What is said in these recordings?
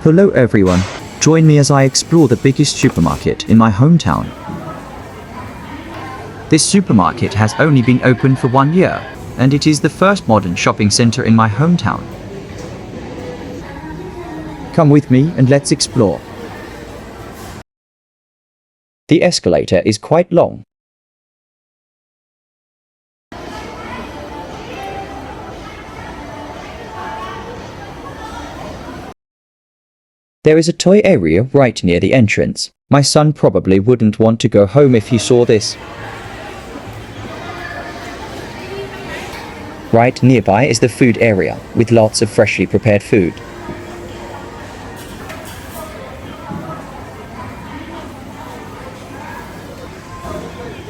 Hello everyone, join me as I explore the biggest supermarket in my hometown. This supermarket has only been open for 1 year, and it is the first modern shopping center in my hometown. Come with me and let's explore. The escalator is quite long. There is a toy area right near the entrance. My son probably wouldn't want to go home if he saw this. Right nearby is the food area, with lots of freshly prepared food.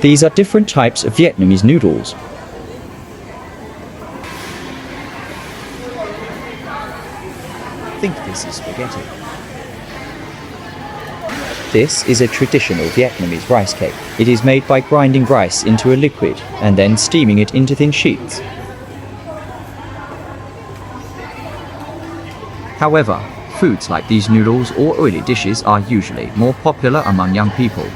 These are different types of Vietnamese noodles. I think this is spaghetti. This is a traditional Vietnamese rice cake. It is made by grinding rice into a liquid and then steaming it into thin sheets. However, foods like these noodles or oily dishes are usually more popular among young people.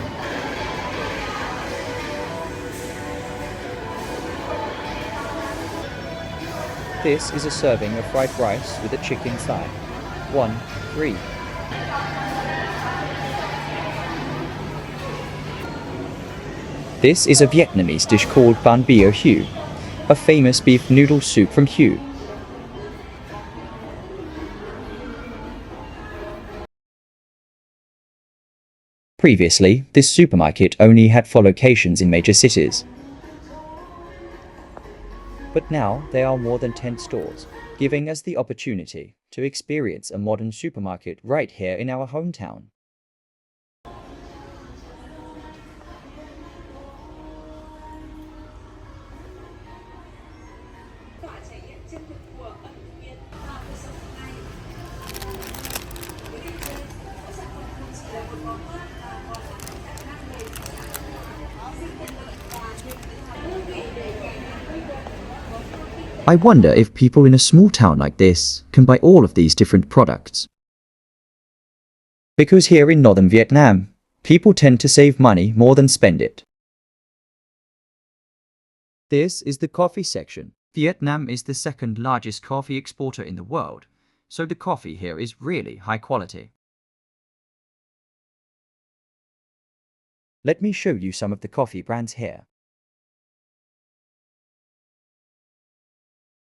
This is a serving of fried rice with a chicken side. 1, 3. This is a Vietnamese dish called banh bia hue, a famous beef noodle soup from Hue. Previously, this supermarket only had 4 locations in major cities. But now there are more than 10 stores, giving us the opportunity to experience a modern supermarket right here in our hometown. I wonder if people in a small town like this can buy all of these different products. Because here in northern Vietnam, people tend to save money more than spend it. This is the coffee section. Vietnam is the second largest coffee exporter in the world, so the coffee here is really high quality. Let me show you some of the coffee brands here.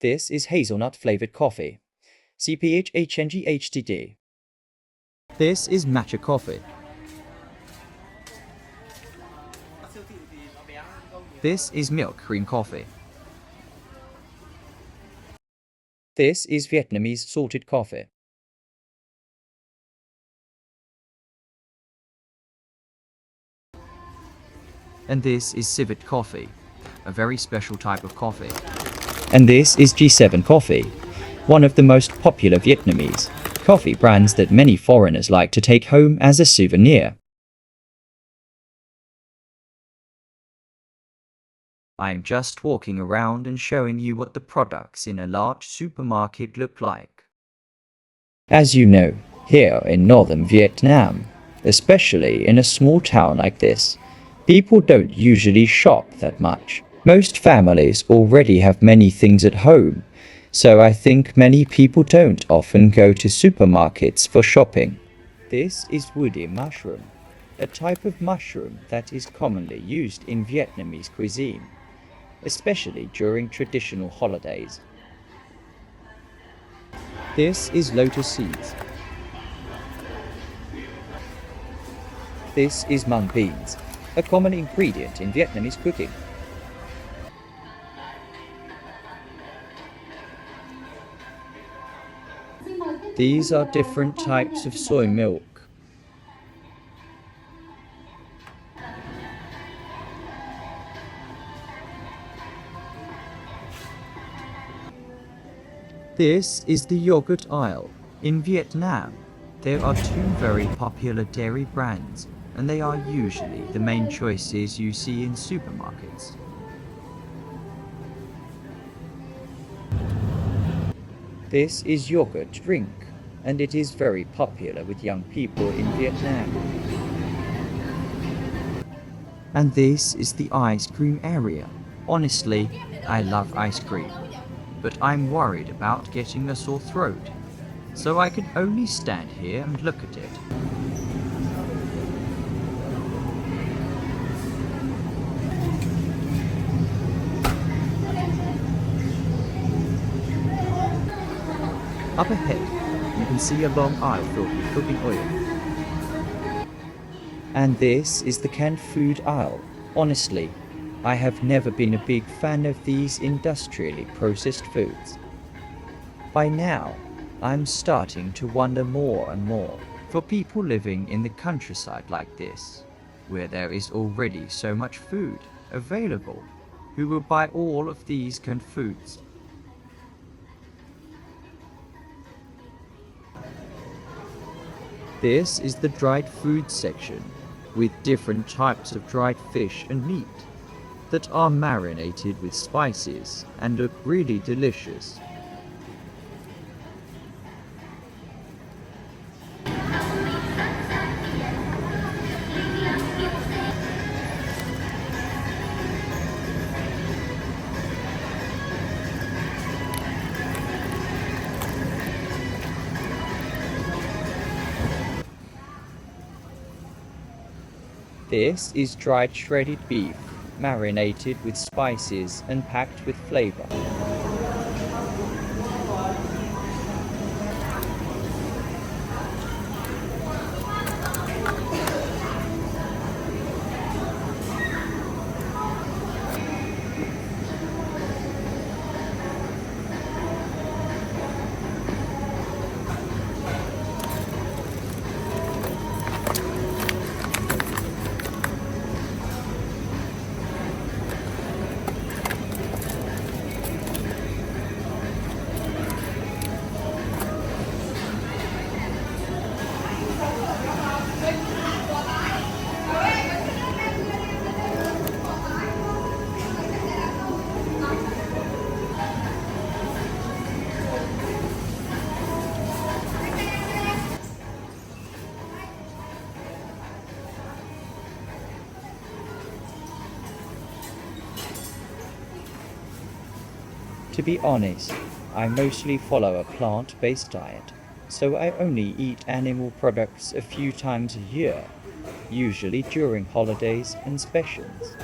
This is hazelnut flavored coffee, CPHHNGHTD. This is matcha coffee. This is milk cream coffee. This is Vietnamese salted coffee. And this is civet coffee, a very special type of coffee. And this is G7 coffee, one of the most popular Vietnamese coffee brands that many foreigners like to take home as a souvenir. I'm just walking around and showing you what the products in a large supermarket look like. As you know, here in northern Vietnam, especially in a small town like this, people don't usually shop that much. Most families already have many things at home, so I think many people don't often go to supermarkets for shopping. This is woody mushroom, a type of mushroom that is commonly used in Vietnamese cuisine, especially during traditional holidays. This is lotus seeds. This is mung beans, a common ingredient in Vietnamese cooking. These are different types of soy milk. This is the yogurt aisle. In Vietnam, there are 2 very popular dairy brands, and they are usually the main choices you see in supermarkets. This is yogurt drink. and it is very popular with young people in Vietnam. And this is the ice cream area. Honestly, I love ice cream, but I'm worried about getting a sore throat, so I can only stand here and look at it. Up ahead, you can see a long aisle filled with cooking oil. And this is the canned food aisle. Honestly, I have never been a big fan of these industrially processed foods. By now, I'm starting to wonder more and more. For people living in the countryside like this, where there is already so much food available, who will buy all of these canned foods? This is the dried food section, with different types of dried fish and meat that are marinated with spices and look really delicious. This is dried shredded beef, marinated with spices and packed with flavor. To be honest, I mostly follow a plant-based diet, so I only eat animal products a few times a year, usually during holidays and specials.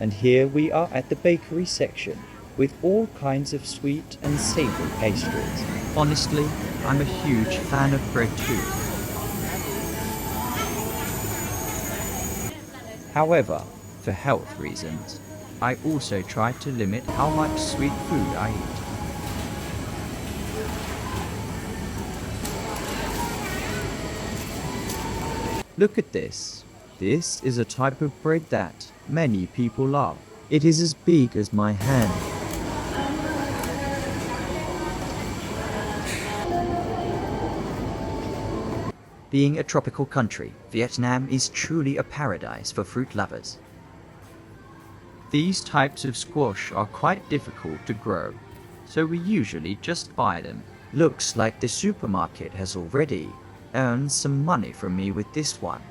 And here we are at the bakery section, with all kinds of sweet and savory pastries. Honestly, I'm a huge fan of bread too. However, for health reasons, I also try to limit how much sweet food I eat. Look at this. This is a type of bread that many people love. It is as big as my hand. Being a tropical country, Vietnam is truly a paradise for fruit lovers. These types of squash are quite difficult to grow, so we usually just buy them. Looks like the supermarket has already earned some money from me with this one.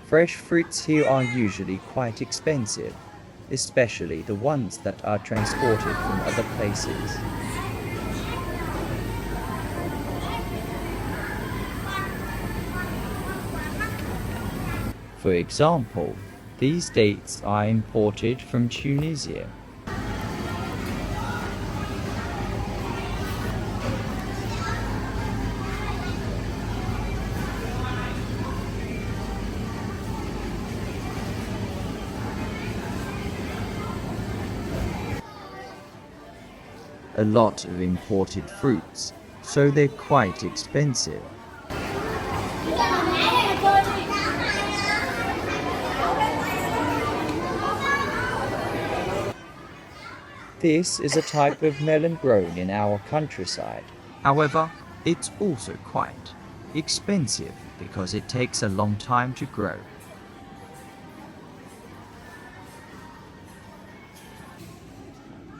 Fresh fruits here are usually quite expensive, especially the ones that are transported from other places. For example, these dates are imported from Tunisia. A lot of imported fruits, so they're quite expensive. This is a type of melon grown in our countryside. However, it's also quite expensive because it takes a long time to grow.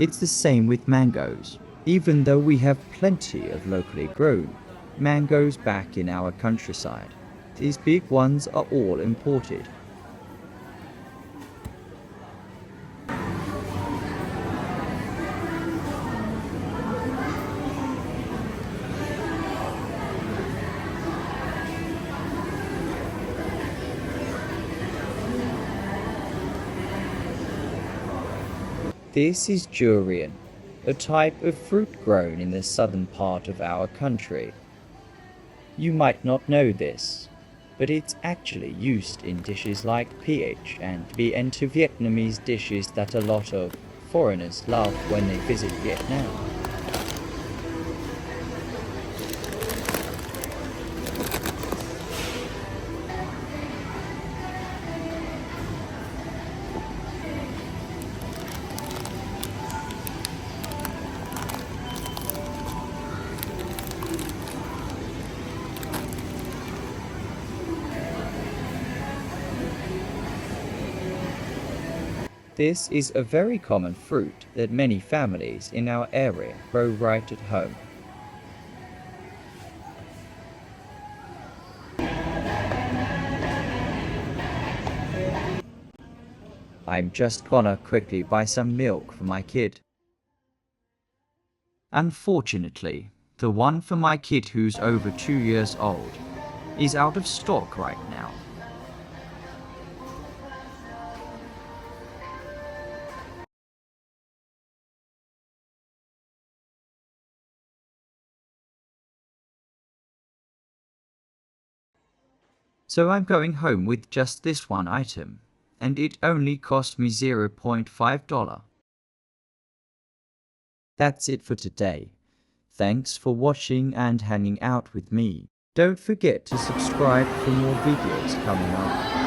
It's the same with mangoes. Even though we have plenty of locally grown mangoes back in our countryside, these big ones are all imported. This is durian, a type of fruit grown in the southern part of our country. You might not know this, but it's actually used in dishes like pH and be into Vietnamese dishes that a lot of foreigners love when they visit Vietnam. This is a very common fruit that many families in our area grow right at home. I'm just gonna quickly buy some milk for my kid. Unfortunately, the one for my kid who's over 2 years old is out of stock right now. So I'm going home with just this one item, and it only cost me $0.5. That's it for today. Thanks for watching and hanging out with me. Don't forget to subscribe for more videos coming up.